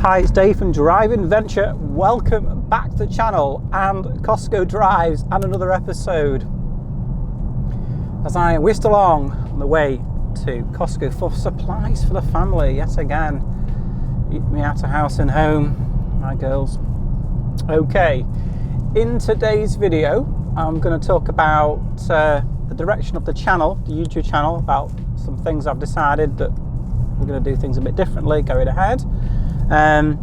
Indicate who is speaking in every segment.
Speaker 1: Hi, it's Dave from Driving Venture. Welcome back to the channel and Costco Drives and another episode. As I whisked along on the way to Costco for supplies for the family, yet again. Eat me out of house and home, my girls. Okay, in today's video, I'm going to talk about the direction of the channel, the YouTube channel, about some things I've decided that we're going to do things a bit differently going ahead. Then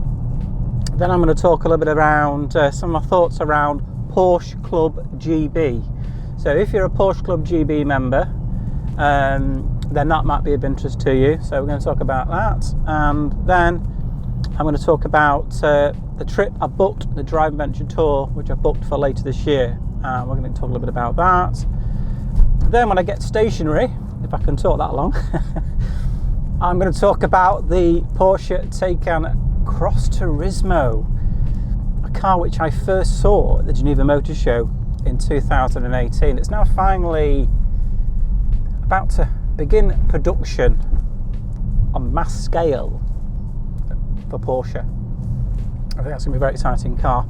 Speaker 1: I'm going to talk a little bit around some of my thoughts around Porsche Club GB. So if you're a Porsche Club GB member, then that might be of interest to you. So we're going to talk about that, and then I'm going to talk about the trip I booked, the Driving Venture Tour, which I booked for later this year. We're going to talk a little bit about that. Then when I get stationary, if I can talk that long, I'm going to talk about the Porsche Taycan Cross Turismo, a car which I first saw at the Geneva Motor Show in 2018. It's now finally about to begin production on mass scale for Porsche. I think that's going to be a very exciting car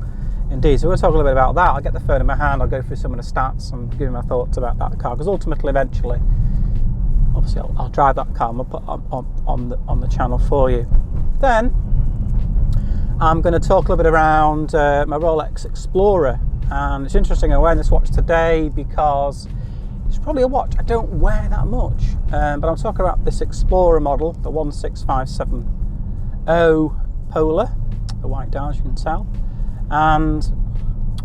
Speaker 1: indeed. So we're going to talk a little bit about that. I'll get the phone in my hand, I'll go through some of the stats and give you my thoughts about that car, because ultimately, eventually, obviously I'll drive that car and we'll put on the channel for you. Then I'm going to talk a little bit around my Rolex Explorer, and it's interesting I'm wearing this watch today because it's probably a watch I don't wear that much, but I'm talking about this Explorer model, the 16570 Polar, the white dial as you can tell, and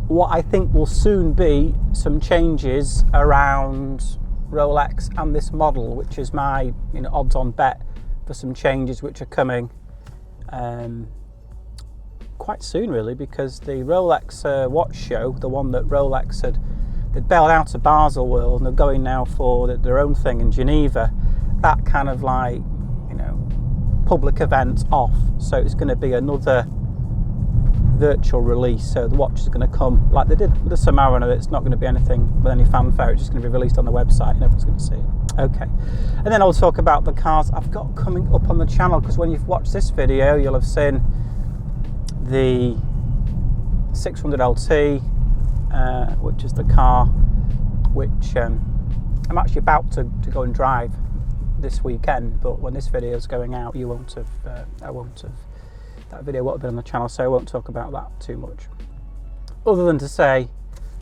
Speaker 1: what I think will soon be some changes around Rolex and this model, which is my odds-on bet for some changes which are coming quite soon, really, because the Rolex watch show, the one that Rolex they'd bailed out of Basel World and they're going now for their own thing in Geneva, that kind of like public event off, so it's going to be another virtual release. So the watch is going to come like they did with the Submariner. It's not going to be anything with any fanfare, it's just going to be released on the website and everyone's going to see it. Okay, and then I'll talk about the cars I've got coming up on the channel, because when you've watched this video you'll have seen the 600 LT, which is the car which I'm actually about to go and drive this weekend, but when this video is going out you won't have that video won't have been on the channel, so I won't talk about that too much, other than to say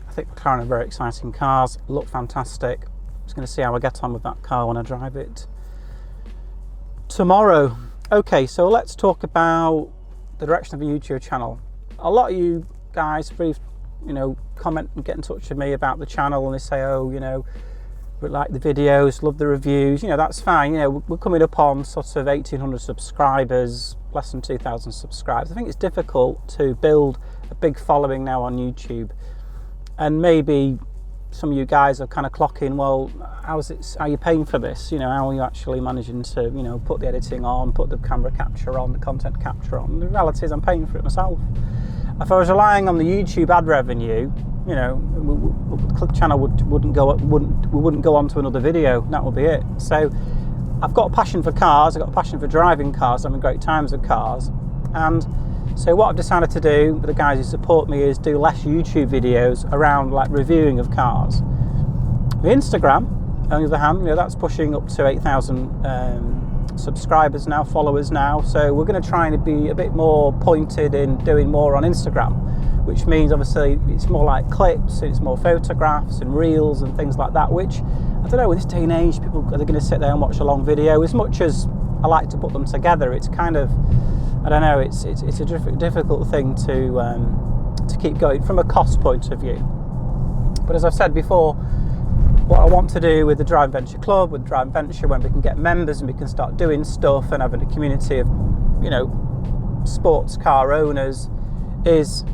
Speaker 1: I think McLaren are very exciting cars, look fantastic. I'm just going to see how I get on with that car when I drive it tomorrow. Okay, so let's talk about the direction of the YouTube channel. A lot of you guys comment and get in touch with me about the channel, and they say, we like the videos, love the reviews. That's fine. We're coming up on sort of 1,800 subscribers, less than 2,000 subscribers. I think it's difficult to build a big following now on YouTube, and maybe some of you guys are kind of clocking, well, how are you paying for this? How are you actually managing to put the editing on, put the camera capture on, the content capture on? The reality is I'm paying for it myself. If I was relying on the YouTube ad revenue, the channel wouldn't go on to another video. That would be it. So I've got a passion for cars, I've got a passion for driving cars, having great times with cars, and so what I've decided to do with the guys who support me is do less YouTube videos around like reviewing of cars. The Instagram, on the other hand, that's pushing up to 8,000 subscribers now, followers now, so we're going to try and be a bit more pointed in doing more on Instagram, which means obviously it's more like clips, it's more photographs and reels and things like that, which I don't know, in this day and age, people are going to sit there and watch a long video. As much as I like to put them together, it's kind of, I don't know, it's a difficult thing to keep going from a cost point of view. But as I've said before, what I want to do with the Driving Venture Club, with Driving Venture, when we can get members and we can start doing stuff and having a community of sports car owners, is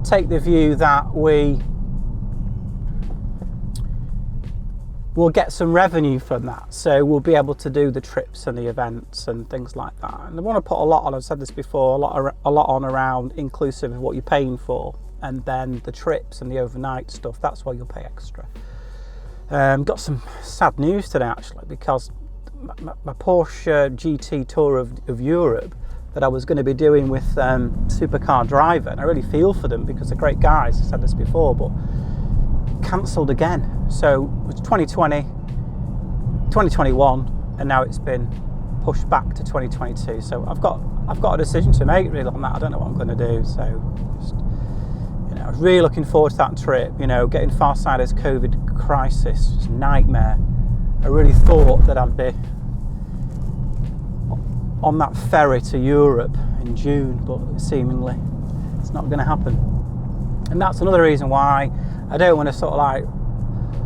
Speaker 1: take the view that we will get some revenue from that, so we'll be able to do the trips and the events and things like that. And I want to put a lot on, I've said this before, a lot on around inclusive of what you're paying for, and then the trips and the overnight stuff, that's why you'll pay extra. Got some sad news today actually, because my Porsche GT Tour of Europe that I was going to be doing with Supercar Driver, and I really feel for them because they're great guys. I said this before, but cancelled again. So it was 2020, 2021, and now it's been pushed back to 2022. So I've got a decision to make really on that. I don't know what I'm going to do. So just, I was really looking forward to that trip. Getting Farsider's COVID crisis, just nightmare. I really thought that I'd be on that ferry to Europe in June, but seemingly it's not going to happen. And that's another reason why I don't want to sort of like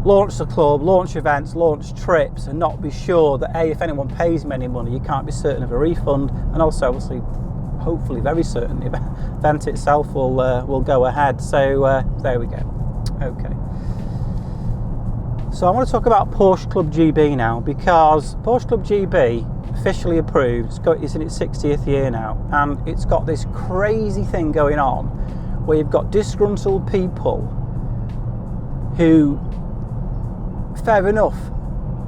Speaker 1: launch the club, launch events, launch trips, and not be sure that if anyone pays me any money, you can't be certain of a refund, and also obviously hopefully very certain the event itself will go ahead. So there we go. Okay, so I want to talk about Porsche Club GB now, because Porsche Club GB officially approved. It's in its 60th year now, and it's got this crazy thing going on where you've got disgruntled people who, fair enough,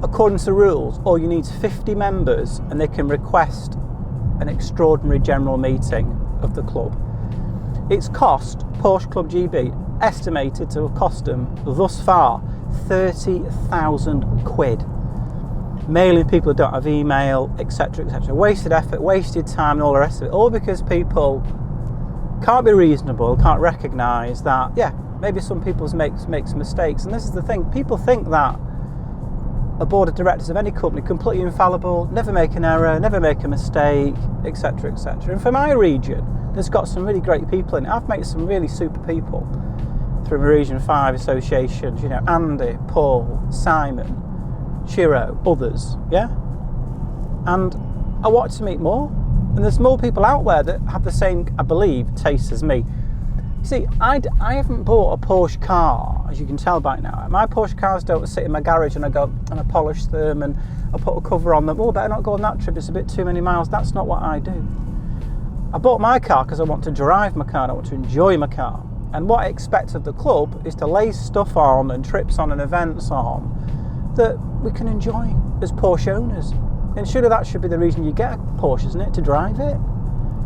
Speaker 1: according to the rules, all you need is 50 members and they can request an extraordinary general meeting of the club. It's cost Porsche Club GB, estimated to have cost them thus far 30,000 quid. Mailing people who don't have email, etc, etc. Wasted effort, wasted time, and all the rest of it, all because people can't be reasonable, can't recognise that, maybe some people make mistakes. And this is the thing, people think that a board of directors of any company completely infallible, never make an error, never make a mistake, etc, etc. And for my region, there's got some really great people in it. I've met some really super people through my Region 5 associations, Andy, Paul, Simon, Chiro, others, and I want to meet more, and there's more people out there that have the same, I believe, taste as me. You see, I haven't bought a Porsche car, as you can tell by now. My Porsche cars don't sit in my garage and I go and I polish them and I put a cover on them. Oh, better not go on that trip, it's a bit too many miles. That's not what I do. I bought my car because I want to drive my car, I want to enjoy my car, and what I expect of the club is to lay stuff on and trips on and events on that we can enjoy as Porsche owners. And surely that should be the reason you get a Porsche, isn't it? To drive it?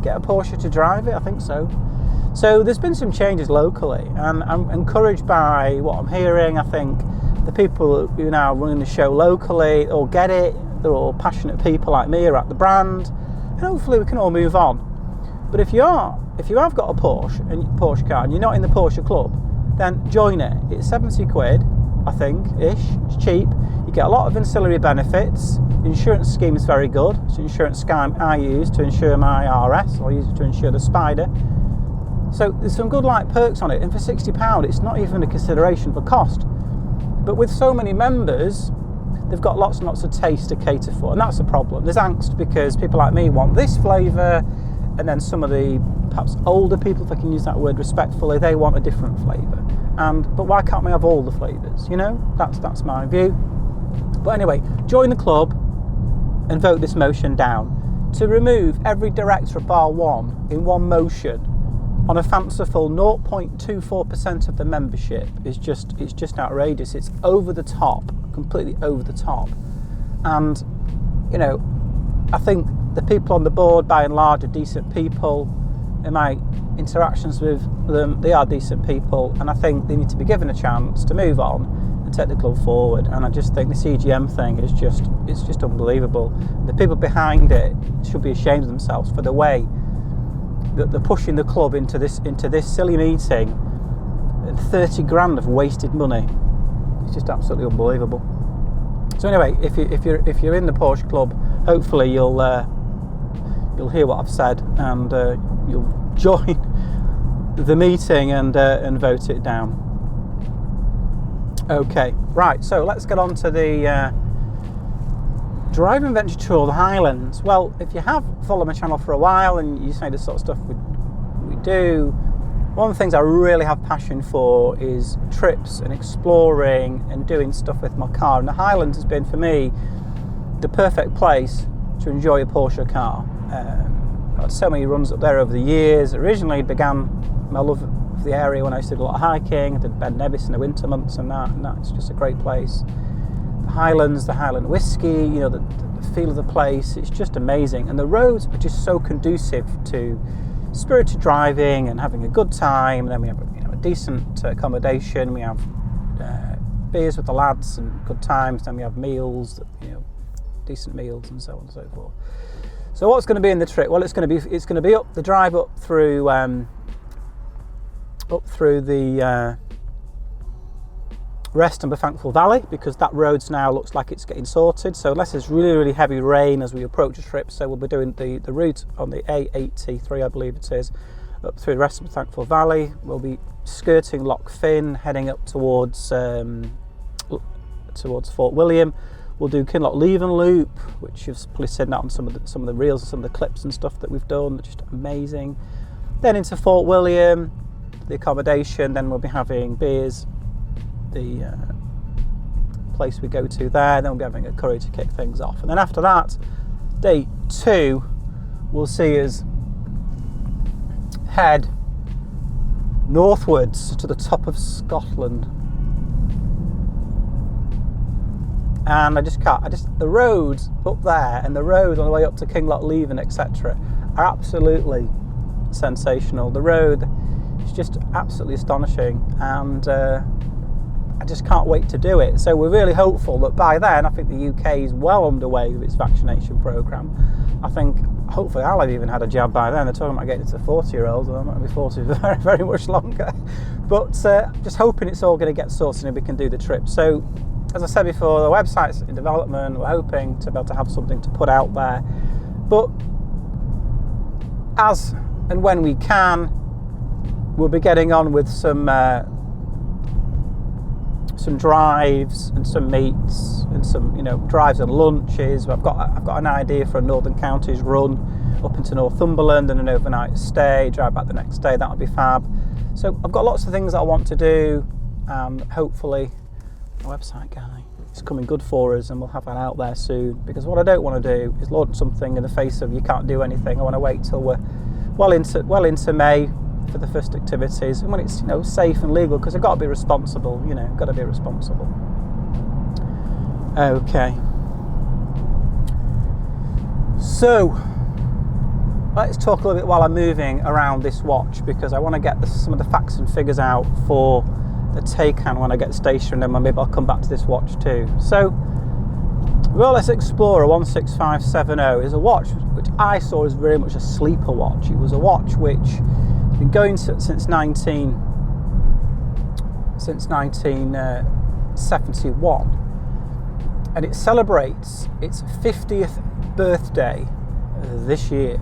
Speaker 1: Get a Porsche to drive it? I think so. So there's been some changes locally, and I'm encouraged by what I'm hearing. I think the people who are now running the show locally all get it. They're all passionate people like me about the brand, and hopefully we can all move on. But if you have got a Porsche car and you're not in the Porsche club, then join it. It's 70 quid. I think, ish. It's cheap. You get a lot of ancillary benefits. The insurance scheme is very good. It's the insurance scheme I use to insure my RS. I use it to insure the Spider. So there's some good perks on it. And for £60, it's not even a consideration for cost. But with so many members, they've got lots and lots of taste to cater for. And that's the problem. There's angst because people like me want this flavour, and then some of the perhaps older people, if I can use that word respectfully, they want a different flavour. But why can't we have all the flavours? That's my view. But anyway, join the club and vote this motion down to remove every director bar one in one motion on a fanciful 0.24% of the membership. It's just outrageous. It's over the top, completely over the top. And I think the people on the board, by and large, are decent people. In my interactions with them, they are decent people, and I think they need to be given a chance to move on and take the club forward. And I just think this EGM thing is just unbelievable. The people behind it should be ashamed of themselves for the way that they're pushing the club into this silly meeting, and 30 grand of wasted money. It's just absolutely unbelievable. So anyway, if you're in the Porsche club, hopefully you'll hear what I've said, and you'll join the meeting and vote it down. Okay, right, so let's get on to the Driving Venture Tour, the Highlands. Well, if you have followed my channel for a while and you say the sort of stuff we do, one of the things I really have passion for is trips and exploring and doing stuff with my car. And the Highlands has been, for me, the perfect place to enjoy a Porsche car. I've had so many runs up there over the years. Originally began my love of the area when I used to do a lot of hiking. I did Ben Nevis in the winter months and that's just a great place. Highlands, the Highland whiskey, you know, the feel of the place. It's just amazing, and the roads are just so conducive to spirited driving and having a good time. And then we have a decent accommodation. We have beers with the lads and good times. Then we have meals, decent meals and so on and so forth. So what's going to be in the trip? Well, it's going to be up the drive up through the Rest and Thankful Valley, because that road's now looks like it's getting sorted. So unless there's really heavy rain as we approach the trip, so we'll be doing the route on the A83, I believe it is, up through the Rest and Thankful Valley. We'll be skirting Loch Finn, heading up towards Fort William. We'll do Kinloch Leven Loop, which you've probably seen that on some of the reels and some of the clips and stuff that we've done. Just amazing. Then into Fort William, the accommodation. Then we'll be having beers, the place we go to there. Then we'll be having a curry to kick things off. And then after that, day 2, we'll see us head northwards to the top of Scotland. And the roads up there and the road on the way up to Kinloch Leven, etc., are absolutely sensational. The road is just absolutely astonishing, and I just can't wait to do it. So we're really hopeful that by then, I think the UK is well underway with its vaccination programme. I think hopefully I'll have even had a jab by then. They're talking about getting it to 40-year-olds, and I might be 40 for very, very much longer. But just hoping it's all going to get sorted and we can do the trip. So, as I said before, the website's in development. We're hoping to be able to have something to put out there. But as and when we can, we'll be getting on with some drives and some meets and some drives and lunches. I've got an idea for a Northern Counties run up into Northumberland and an overnight stay, drive back the next day. That'll be fab. So I've got lots of things that I want to do, and hopefully the website guy is coming good for us, and we'll have that out there soon. Because what I don't want to do is launch something in the face of you can't do anything. I want to wait till we're well into May for the first activities, and when it's safe and legal, because I've got to be responsible. Got to be responsible. Okay. So let's talk a little bit while I'm moving around this watch, because I want to get some of the facts and figures out for the Taycan when I get stationed, and maybe I'll come back to this watch too. So Rolex Explorer 16570 is a watch which I saw as very much a sleeper watch. It was a watch which has been going since 1971, and it celebrates its 50th birthday this year.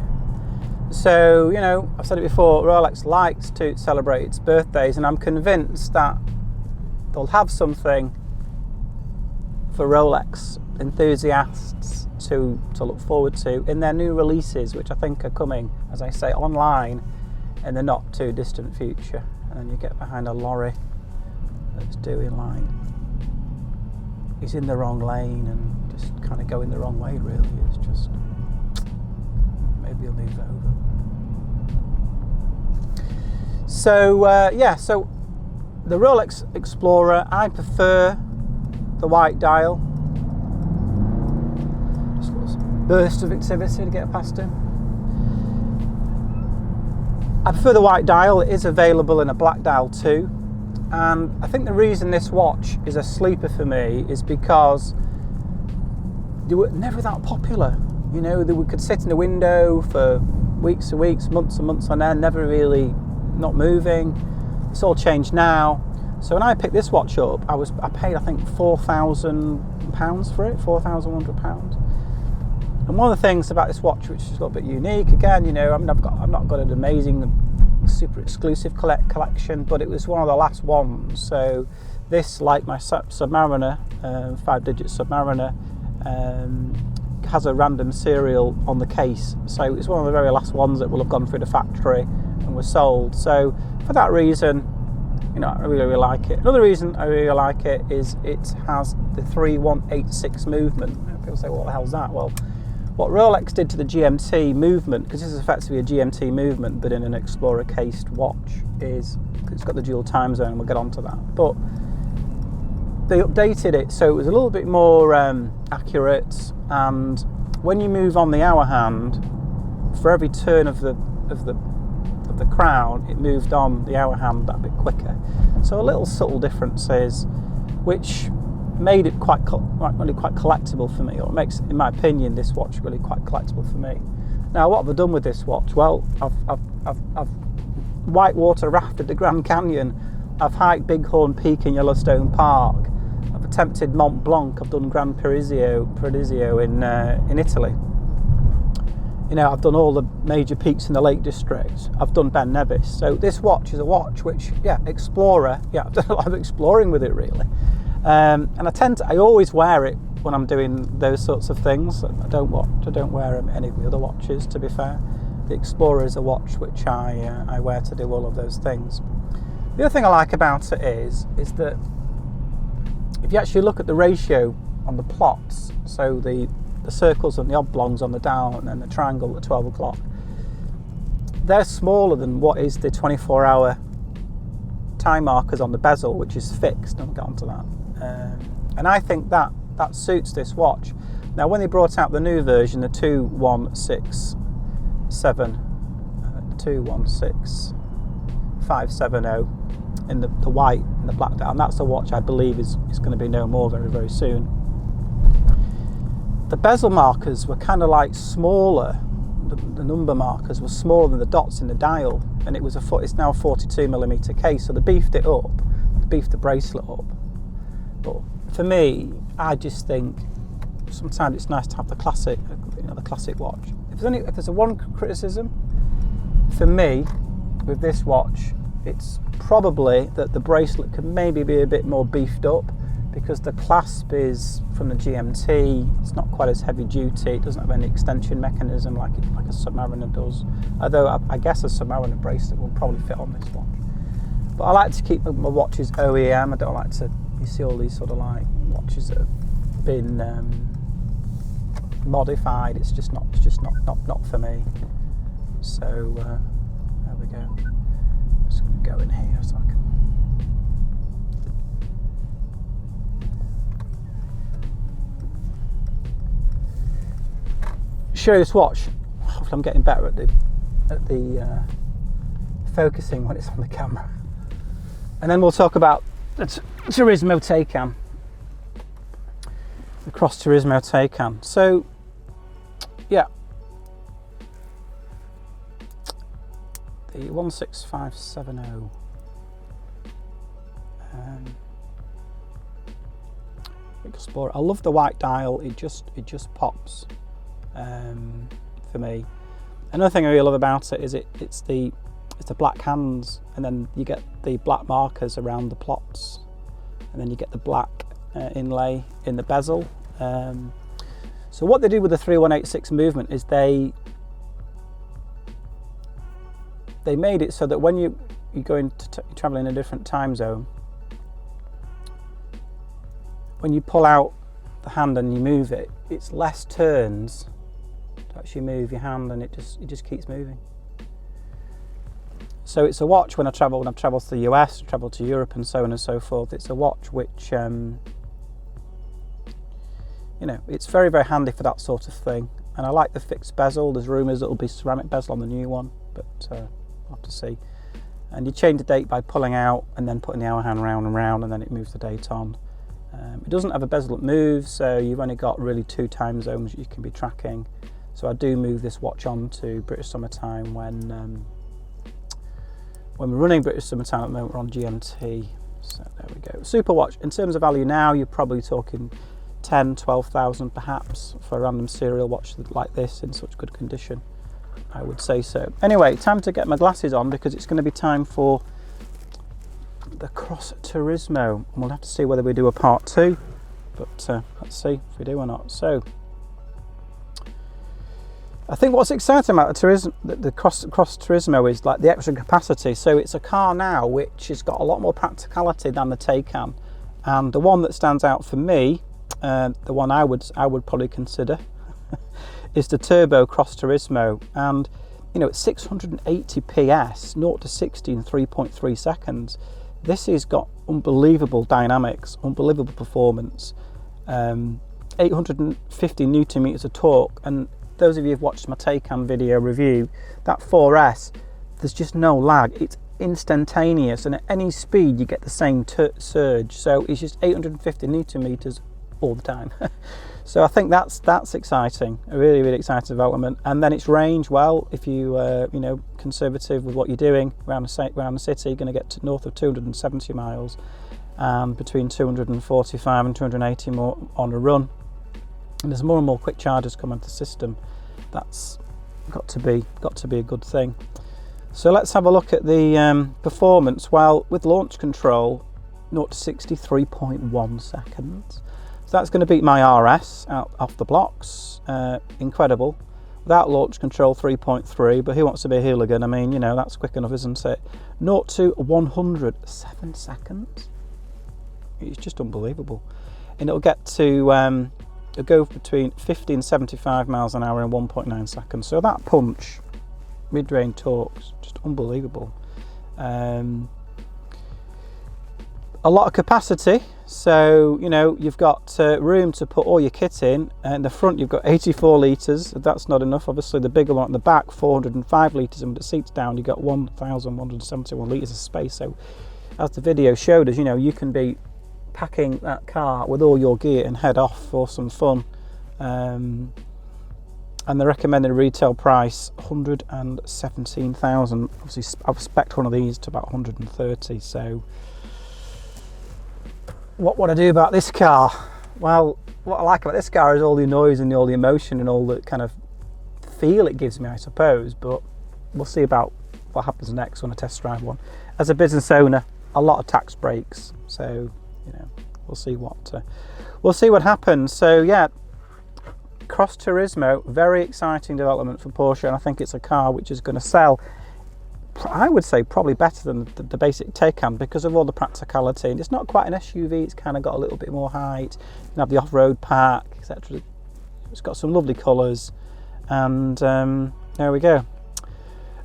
Speaker 1: So, I've said it before, Rolex likes to celebrate its birthdays, and I'm convinced that they'll have something for Rolex enthusiasts to look forward to in their new releases, which I think are coming, as I say, online in the not too distant future. And then you get behind a lorry that's doing he's in the wrong lane and just kind of going the wrong way, really. It's just, maybe he'll move over. So so the Rolex Explorer, I prefer the white dial. Just a little burst of activity to get past him. I prefer the white dial. It is available in a black dial too, and I think the reason this watch is a sleeper for me is because they were never that popular. We could sit in the window for weeks and weeks, months and months on end, never really not moving. It's all changed now. So when I picked this watch up, I paid I think £4,000 for it, £4,100. And one of the things about this watch, which is a little bit unique, again, I've not got an amazing, super exclusive collection, but it was one of the last ones. So this, like my Submariner, 5-digit Submariner, has a random serial on the case. So it's one of the very last ones that will have gone through the factory and were sold. So for that reason, I really like it. Another reason I really like it is it has the 3186 movement. People say, what the hell's that? Well, what Rolex did to the GMT movement, because this is effectively a GMT movement but in an Explorer cased watch, is it's got the dual time zone, and we'll get onto that. But they updated it so it was a little bit more accurate, and when you move on the hour hand, for every turn of the crown, it moved on the hour hand that bit quicker. So a little subtle differences, which made it really quite collectible for me, or it makes, in my opinion, this watch really quite collectible for me. Now, what have I done with this watch? Well, I've whitewater rafted the Grand Canyon. I've hiked Bighorn Peak in Yellowstone Park. I've attempted Mont Blanc. I've done Gran Paradiso in Italy. You know, I've done all the major peaks in the Lake District. I've done Ben Nevis. So this watch is a watch which, Explorer. Yeah, I've done a lot of exploring with it, really. And I always wear it when I'm doing those sorts of things. I don't wear any of the other watches, to be fair. The Explorer is a watch which I wear to do all of those things. The other thing I like about it is that if you actually look at the ratio on the plots, so the circles and the oblongs on the dial and then the triangle at 12 o'clock, they're smaller than what is the 24-hour time markers on the bezel, which is fixed. I'll get onto that. And I think that suits this watch. Now, when they brought out the new version, the 216,570 in the white and the black dial, and that's a watch I believe is going to be no more very, very soon. The bezel markers were kind of like smaller. The number markers were smaller than the dots in the dial, and it's now a 42mm case, so they beefed it up, beefed the bracelet up. But for me, I just think sometimes it's nice to have the classic watch. If there's one criticism for me with this watch, it's probably that the bracelet could maybe be a bit more beefed up, because the clasp is from the GMT. It's not quite as heavy duty. It doesn't have any extension mechanism like a Submariner does. Although I guess a Submariner bracelet will probably fit on this watch. But I like to keep my watches OEM. I don't like to. You see all these sort of like watches that have been modified. It's just not for me. So there we go. I'm just going to go in here so I can. Show you this watch. Hopefully I'm getting better at the focusing when it's on the camera. And then we'll talk about the Turismo Taycan, the Cross Turismo Taycan. So yeah, the 16570 Explorer. I love the white dial. It just pops. For me, another thing I really love about it is it's the black hands, and then you get the black markers around the plots, and then you get the black inlay in the bezel. So what they do with the 3186 movement is they made it so that when you're going to travel in a different time zone, when you pull out the hand and you move it, it's less turns to actually move your hand, and it just keeps moving. So it's a watch when I've travelled to the US, travelled to Europe and so on and so forth. It's a watch which it's very, very handy for that sort of thing. And I like the fixed bezel. There's rumours it'll be ceramic bezel on the new one, but I'll have to see. And you change the date by pulling out and then putting the hour hand round and round, and then it moves the date on. It doesn't have a bezel that moves, so you've only got really 2 time zones that you can be tracking. So I do move this watch on to British Summertime when we're running British Summertime. At the moment we're on GMT. So there we go. Super watch. In terms of value now, you're probably talking 10, 12,000 perhaps for a random serial watch like this in such good condition. I would say so. Anyway, time to get my glasses on, because it's going to be time for the Cross Turismo, and we'll have to see whether we do a part 2, but let's see if we do or not. So I think what's exciting about the Cross Turismo is like the extra capacity. So it's a car now which has got a lot more practicality than the Taycan, and the one that stands out for me, the one I would probably consider is the Turbo Cross Turismo. And it's 680 PS, 0 to 60 in 3.3 seconds. This has got unbelievable dynamics, unbelievable performance, 850 newton meters of torque, and those of you who've watched my Taycan video review, that 4S, there's just no lag. It's instantaneous, and at any speed you get the same surge. So it's just 850 newton meters all the time. So I think that's exciting, a really, really exciting development. And then its range, well, if you you know, conservative with what you're doing around the city, you're going to get to north of 270 miles, and between 245 and 280 more on a run. And there's more and more quick chargers coming to the system. That's got to be a good thing. So let's have a look at the performance. Well, with launch control, 0 to 60, 3.1 seconds. So that's going to beat my RS out off the blocks. Incredible. Without launch control, 3.3. But who wants to be a hooligan? I mean, you know, that's quick enough, isn't it? 0 to 100, 7 seconds. It's just unbelievable. And it'll get to it'll go between 50 and 75 miles an hour in 1.9 seconds. So that punch, mid-range torque's just unbelievable. A lot of capacity, so you know you've got room to put all your kit in. In the front you've got 84 litres. That's not enough, obviously. The bigger one at the back, 405 litres, and with the seats down you've got 1,171 litres of space. So as the video showed us, you know, you can be packing that car with all your gear and head off for some fun. And the recommended retail price, 117,000. Obviously I've spec'd one of these to about 130. So what would I do about this car? Well, what I like about this car is all the noise and all the emotion and all the kind of feel it gives me, I suppose. But we'll see about what happens next when I test drive one. As a business owner, a lot of tax breaks, so you know, we'll see what happens. So yeah, Cross Turismo, very exciting development for Porsche, and I think it's a car which is going to sell, I would say, probably better than the basic Taycan because of all the practicality. And it's not quite an SUV, it's kind of got a little bit more height. You can have the off-road pack, etc. It's got some lovely colours, and there we go.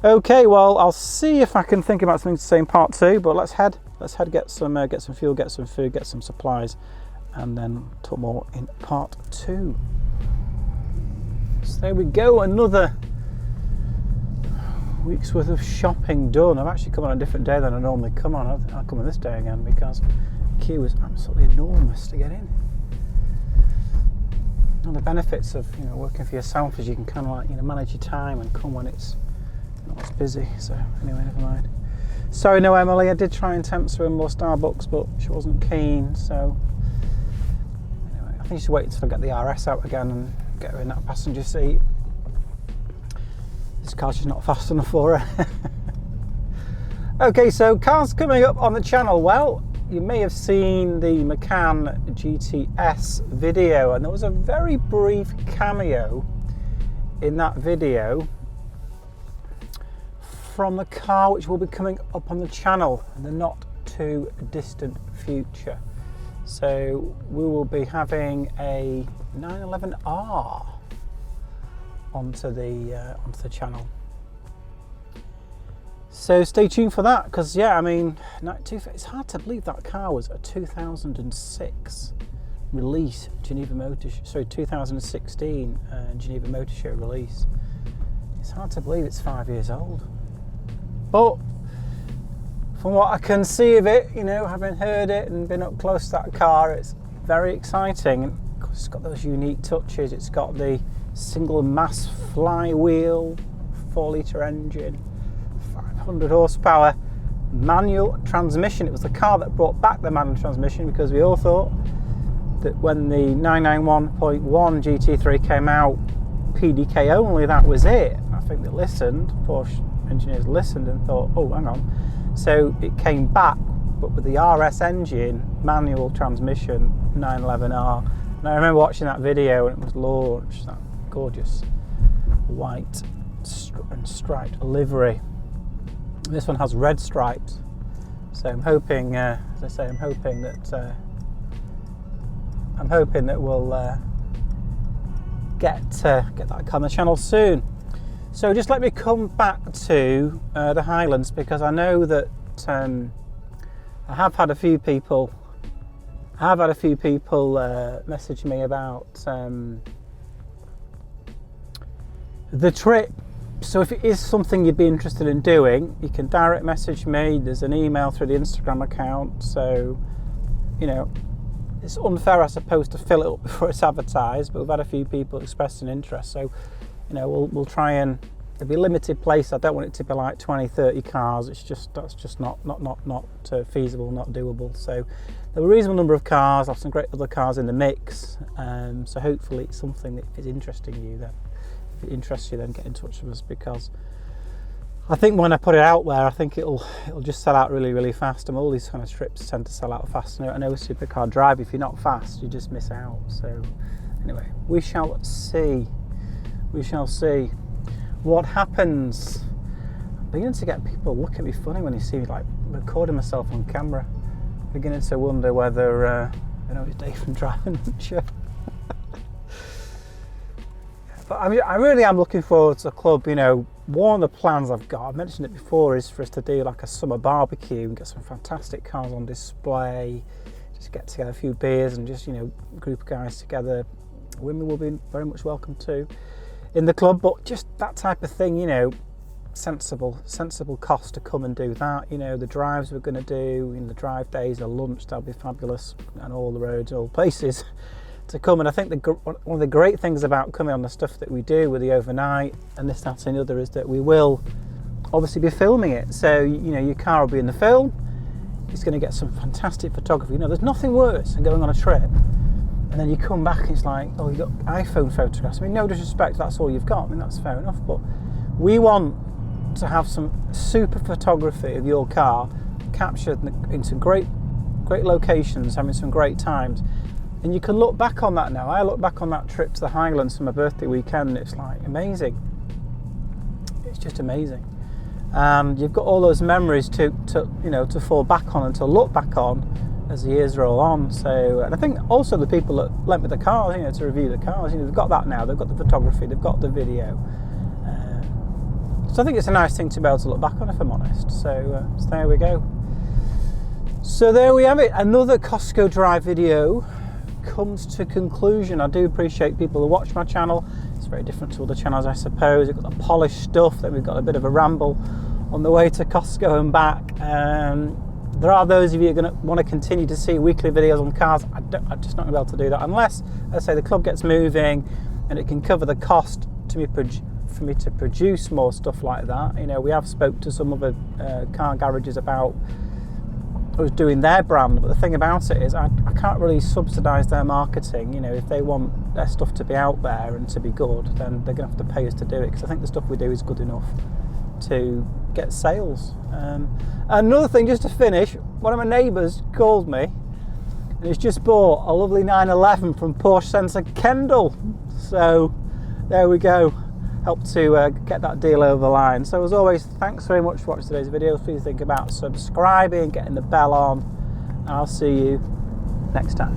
Speaker 1: Okay, well, I'll see if I can think about something to say in part 2, but let's head get some fuel, get some food, get some supplies, and then talk more in part 2. So there we go, another week's worth of shopping done. I've actually come on a different day than I normally come on. I'll come on this day again because the queue was absolutely enormous to get in. One of the benefits of, you know, working for yourself is you can kind of like, you know, manage your time and come when it's not as busy. So anyway, never mind. Sorry, no Emily, I did try and tempt her in more Starbucks, but she wasn't keen. So anyway, I think she's waiting till I get the RS out again and get her in that passenger seat. This car's just not fast enough for her. Okay, so cars coming up on the channel. Well, you may have seen the Macan GTS video, and there was a very brief cameo in that video from the car which will be coming up on the channel in the not too distant future. So we will be having a 911R onto the channel. So stay tuned for that, because yeah, I mean, it's hard to believe that car was a 2006 release Geneva Motor, sorry, 2016 Geneva Motor Show release. It's hard to believe it's 5 years old. But from what I can see of it, you know, having heard it and been up close to that car, it's very exciting. And of course, it's got those unique touches. It's got the single mass flywheel, 4-litre engine, 500 horsepower, manual transmission. It was the car that brought back the manual transmission, because we all thought that when the 991.1 GT3 came out, PDK only, that was it. I think they listened, Porsche engineers listened and thought, oh, hang on. So it came back, but with the RS engine, manual transmission, 911R. And I remember watching that video when it was launched, that gorgeous white and striped livery. This one has red stripes. So I'm hoping, as I say, I'm hoping that we'll get that on the channel soon. So just let me come back to the Highlands, because I know that I have had a few people message me about the trip. So if it is something you'd be interested in doing, you can direct message me. There's an email through the Instagram account. So, you know, it's unfair, I suppose, to fill it up before it's advertised, but we've had a few people express an interest. So, you know, we'll try, and there'll be a limited place. I don't want it to be like 20, 30 cars. That's just not feasible, not doable. So there were a reasonable number of cars. I have some great other cars in the mix. So hopefully it's something that is interesting you. Then, if it interests you, then get in touch with us, because I think when I put it out there, I think it'll just sell out really, really fast. And all these kind of trips tend to sell out fast. I know a supercar drive, if you're not fast, you just miss out. So anyway, we shall see. We shall see what happens. I'm beginning to get people look at me funny when you see me like recording myself on camera. Beginning to wonder whether it's Dave from Driving Venture. But I really am looking forward to the club. You know, one of the plans I've got, I've mentioned it before, is for us to do like a summer barbecue and get some fantastic cars on display. Just get together a few beers and just, you know, group of guys together. Women will be very much welcome too in the club, but just that type of thing, you know, sensible cost to come and do that. You know, the drives we're going to do, in the drive days, the lunch, that'll be fabulous, and all the roads, all places to come. And I think one of the great things about coming on the stuff that we do with the overnight and this, that and the other is that we will obviously be filming it. So, you know, your car will be in the film. It's going to get some fantastic photography. You know, there's nothing worse than going on a trip and then you come back and it's like, oh, you got iPhone photographs. I mean, no disrespect, that's all you've got. I mean, that's fair enough. But we want to have some super photography of your car captured into great locations, having some great times. And you can look back on that now. I look back on that trip to the Highlands for my birthday weekend, and it's like amazing. It's just amazing. You've got all those memories to fall back on and to look back on as the years roll on. So, and I think also the people that lent me the cars, you know, to review the cars, you know, they've got that now. They've got the photography, they've got the video. So I think it's a nice thing to be able to look back on, if I'm honest. So there we go. So there we have it. Another Costco Drive video comes to conclusion. I do appreciate people who watch my channel. It's very different to other channels, I suppose. We've got the polished stuff, then we've got a bit of a ramble on the way to Costco and back. There are those of you who are going to want to continue to see weekly videos on cars. I'm just not going to be able to do that unless, as I say, the club gets moving and it can cover the cost for me to produce more stuff like that. You know, we have spoke to some other car garages about us doing their brand, but the thing about it is I can't really subsidise their marketing. You know, if they want their stuff to be out there and to be good, then they're going to have to pay us to do it, because I think the stuff we do is good enough to get sales. Another thing, just to finish, one of my neighbours called me and he's just bought a lovely 911 from Porsche Centre Kendal. So there we go. Help to get that deal over the line. So as always, thanks very much for watching today's video. Please think about subscribing, getting the bell on, and I'll see you next time.